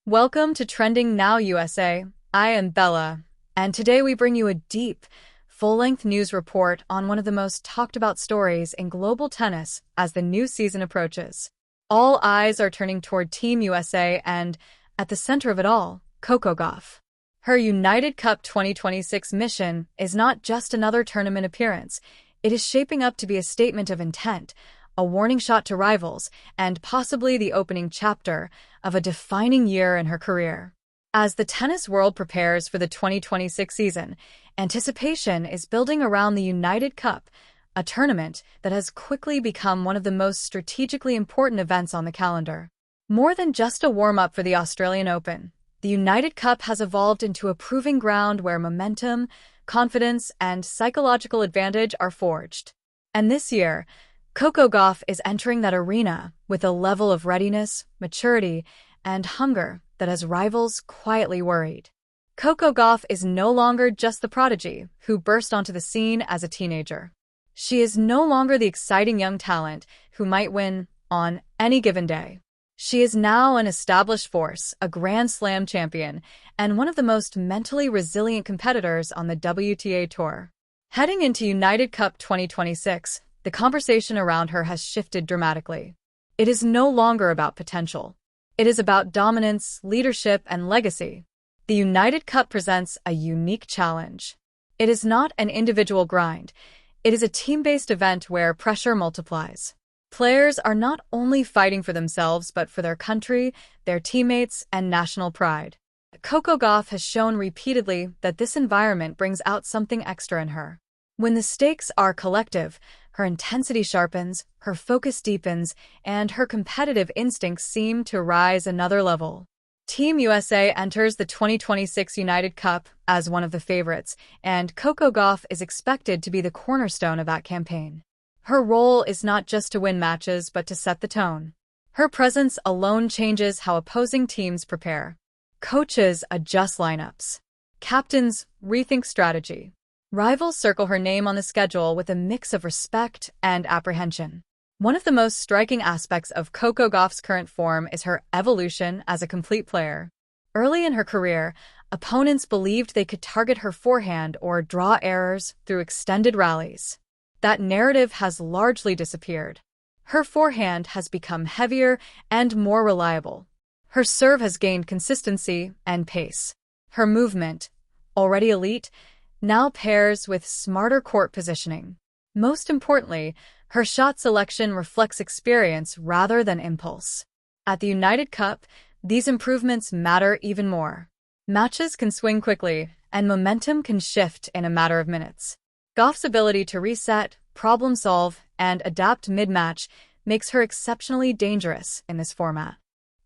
Welcome to Trending Now USA. I am Bella, and today we bring you a deep, full-length news report on one of the most talked-about stories in global tennis as the new season approaches. All eyes are turning toward Team USA and, at the center of it all, Coco Gauff. Her United Cup 2026 mission is not just another tournament appearance. It is shaping up to be a statement of intent, a warning shot to rivals, and possibly the opening chapter of a defining year in her career. As the tennis world prepares for the 2026 season, anticipation is building around the United Cup, a tournament that has quickly become one of the most strategically important events on the calendar. More than just a warm-up for the Australian Open, the United Cup has evolved into a proving ground where momentum, confidence, and psychological advantage are forged. And this year, Coco Gauff is entering that arena with a level of readiness, maturity, and hunger that has rivals quietly worried. Coco Gauff is no longer just the prodigy who burst onto the scene as a teenager. She is no longer the exciting young talent who might win on any given day. She is now an established force, a Grand Slam champion, and one of the most mentally resilient competitors on the WTA Tour. Heading into United Cup 2026, the conversation around her has shifted dramatically. It is no longer about potential. It is about dominance, leadership, and legacy. The United Cup presents a unique challenge. It is not an individual grind. It is a team-based event where pressure multiplies. Players are not only fighting for themselves, but for their country, their teammates, and national pride. Coco Gauff has shown repeatedly that this environment brings out something extra in her. When the stakes are collective, her intensity sharpens, her focus deepens, and her competitive instincts seem to rise another level. Team USA enters the 2026 United Cup as one of the favorites, and Coco Gauff is expected to be the cornerstone of that campaign. Her role is not just to win matches, but to set the tone. Her presence alone changes how opposing teams prepare. Coaches adjust lineups. Captains rethink strategy. Rivals circle her name on the schedule with a mix of respect and apprehension. One of the most striking aspects of Coco Gauff's current form is her evolution as a complete player. Early in her career, opponents believed they could target her forehand or draw errors through extended rallies. That narrative has largely disappeared. Her forehand has become heavier and more reliable. Her serve has gained consistency and pace. Her movement, already elite, now pairs with smarter court positioning. Most importantly, her shot selection reflects experience rather than impulse. At the United Cup, these improvements matter even more. Matches can swing quickly, and momentum can shift in a matter of minutes. Gauff's ability to reset, problem-solve, and adapt mid-match makes her exceptionally dangerous in this format.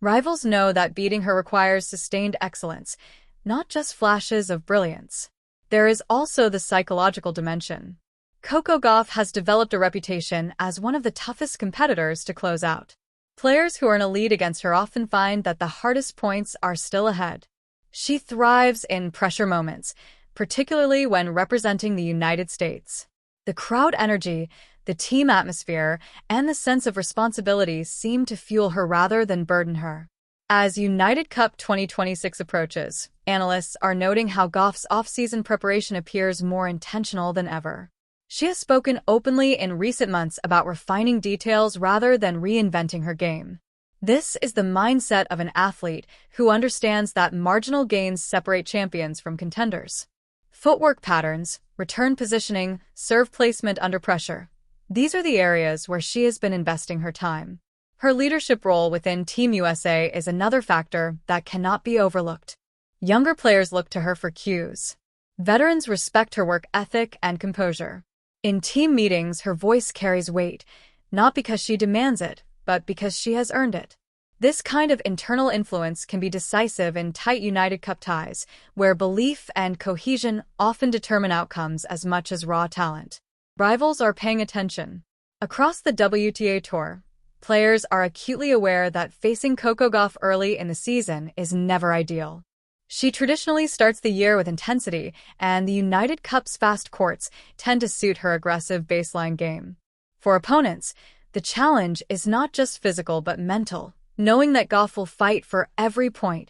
Rivals know that beating her requires sustained excellence, not just flashes of brilliance. There is also the psychological dimension. Coco Gauff has developed a reputation as one of the toughest competitors to close out. Players who are in a lead against her often find that the hardest points are still ahead. She thrives in pressure moments, particularly when representing the United States. The crowd energy, the team atmosphere, and the sense of responsibility seem to fuel her rather than burden her. As United Cup 2026 approaches, analysts are noting how Gauff's off-season preparation appears more intentional than ever. She has spoken openly in recent months about refining details rather than reinventing her game. This is the mindset of an athlete who understands that marginal gains separate champions from contenders. Footwork patterns, return positioning, serve placement under pressure. These are the areas where she has been investing her time. Her leadership role within Team USA is another factor that cannot be overlooked. Younger players look to her for cues. Veterans respect her work ethic and composure. In team meetings, her voice carries weight, not because she demands it, but because she has earned it. This kind of internal influence can be decisive in tight United Cup ties, where belief and cohesion often determine outcomes as much as raw talent. Rivals are paying attention. Across the WTA Tour, players are acutely aware that facing Coco Gauff early in the season is never ideal. She traditionally starts the year with intensity, and the United Cup's fast courts tend to suit her aggressive baseline game. For opponents, the challenge is not just physical but mental. knowing that Gauff will fight for every point,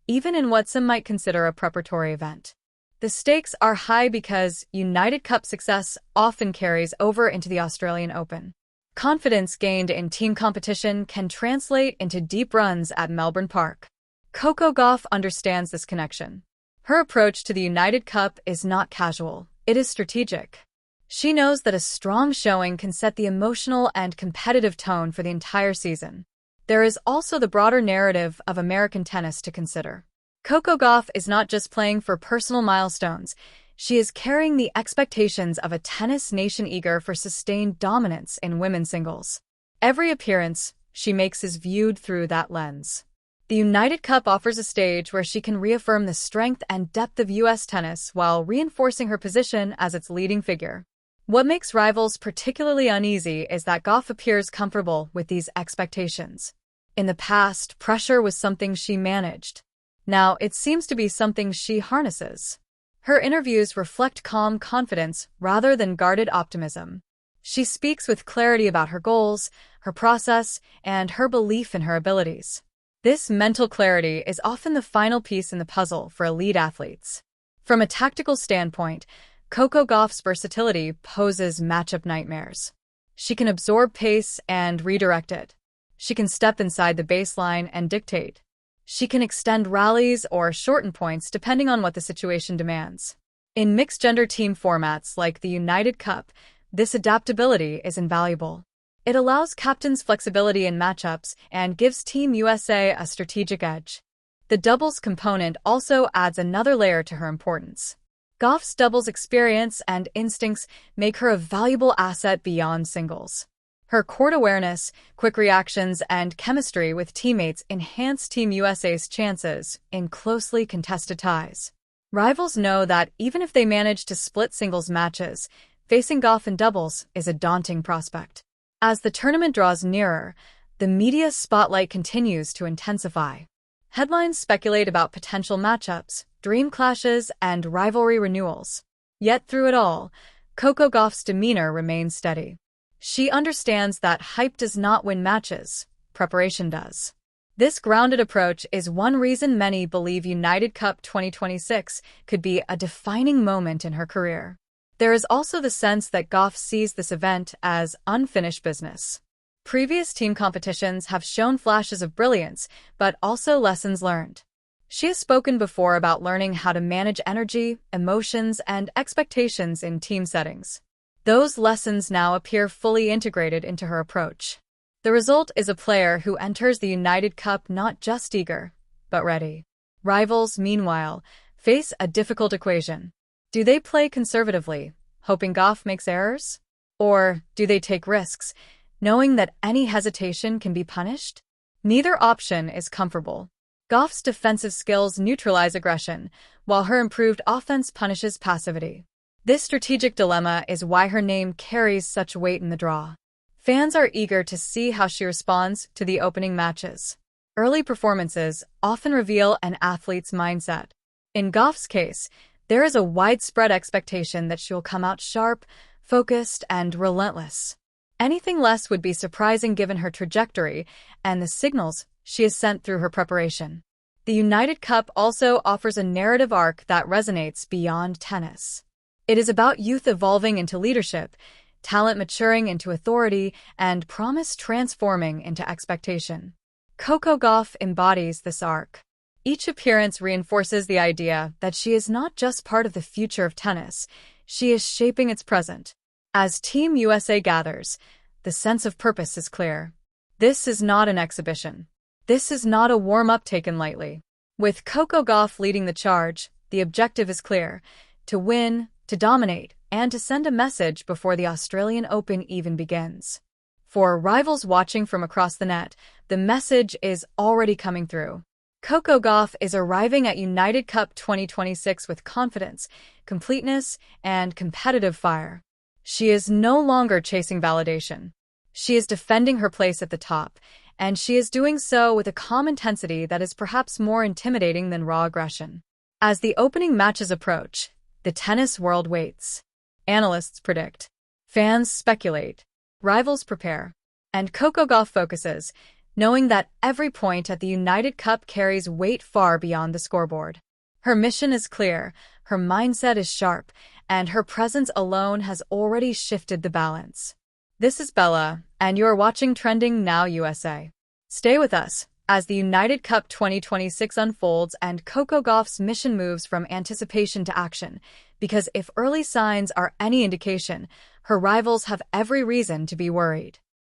even in what some might consider a preparatory event. The stakes are high because United Cup success often carries over into the Australian Open. Confidence gained in team competition can translate into deep runs at Melbourne Park. Coco Gauff understands this connection. Her approach to the United Cup is not casual, it is strategic. She knows that a strong showing can set the emotional and competitive tone for the entire season. There is also the broader narrative of American tennis to consider. Coco Gauff is not just playing for personal milestones, she is carrying the expectations of a tennis nation eager for sustained dominance in women's singles. Every appearance she makes is viewed through that lens. The United Cup offers a stage where she can reaffirm the strength and depth of U.S. tennis while reinforcing her position as its leading figure. What makes rivals particularly uneasy is that Gauff appears comfortable with these expectations. In the past, pressure was something she managed. Now, it seems to be something she harnesses. Her interviews reflect calm confidence rather than guarded optimism. She speaks with clarity about her goals, her process, and her belief in her abilities. This mental clarity is often the final piece in the puzzle for elite athletes. From a tactical standpoint, Coco Gauff's versatility poses matchup nightmares. She can absorb pace and redirect it. She can step inside the baseline and dictate. She can extend rallies or shorten points depending on what the situation demands. In mixed-gender team formats like the United Cup, this adaptability is invaluable. It allows captains flexibility in matchups and gives Team USA a strategic edge. The doubles component also adds another layer to her importance. Gauff's doubles experience and instincts make her a valuable asset beyond singles. Her court awareness, quick reactions, and chemistry with teammates enhance Team USA's chances in closely contested ties. Rivals know that even if they manage to split singles matches, facing Gauff in doubles is a daunting prospect. As the tournament draws nearer, the media spotlight continues to intensify. Headlines speculate about potential matchups, dream clashes, and rivalry renewals. Yet through it all, Coco Gauff's demeanor remains steady. She understands that hype does not win matches, preparation does. This grounded approach is one reason many believe United Cup 2026 could be a defining moment in her career. There is also the sense that Gauff sees this event as unfinished business. Previous team competitions have shown flashes of brilliance, but also lessons learned. She has spoken before about learning how to manage energy, emotions, and expectations in team settings. Those lessons now appear fully integrated into her approach. The result is a player who enters the United Cup not just eager, but ready. Rivals, meanwhile, face a difficult equation. Do they play conservatively, hoping Gauff makes errors? Or do they take risks, knowing that any hesitation can be punished? Neither option is comfortable. Gauff's defensive skills neutralize aggression, while her improved offense punishes passivity. This strategic dilemma is why her name carries such weight in the draw. Fans are eager to see how she responds to the opening matches. Early performances often reveal an athlete's mindset. In Gauff's case, there is a widespread expectation that she'll come out sharp, focused, and relentless. Anything less would be surprising given her trajectory and the signals she has sent through her preparation. The United Cup also offers a narrative arc that resonates beyond tennis. It is about youth evolving into leadership, talent maturing into authority, and promise transforming into expectation. Coco Gauff embodies this arc. Each appearance reinforces the idea that she is not just part of the future of tennis, she is shaping its present. As Team USA gathers, the sense of purpose is clear. This is not an exhibition. This is not a warm-up taken lightly. With Coco Gauff leading the charge, the objective is clear: to win, to dominate, and to send a message before the Australian Open even begins. For rivals watching from across the net, the message is already coming through. Coco Gauff is arriving at United Cup 2026 with confidence, completeness, and competitive fire. She is no longer chasing validation. She is defending her place at the top, and she is doing so with a calm intensity that is perhaps more intimidating than raw aggression. As the opening matches approach, the tennis world waits. Analysts predict. Fans speculate. Rivals prepare. And Coco Gauff focuses, knowing that every point at the United Cup carries weight far beyond the scoreboard. Her mission is clear, her mindset is sharp, and her presence alone has already shifted the balance. This is Bella, and you're watching Trending Now USA. Stay with us as the United Cup 2026 unfolds and Coco Gauff's mission moves from anticipation to action, because if early signs are any indication, her rivals have every reason to be worried.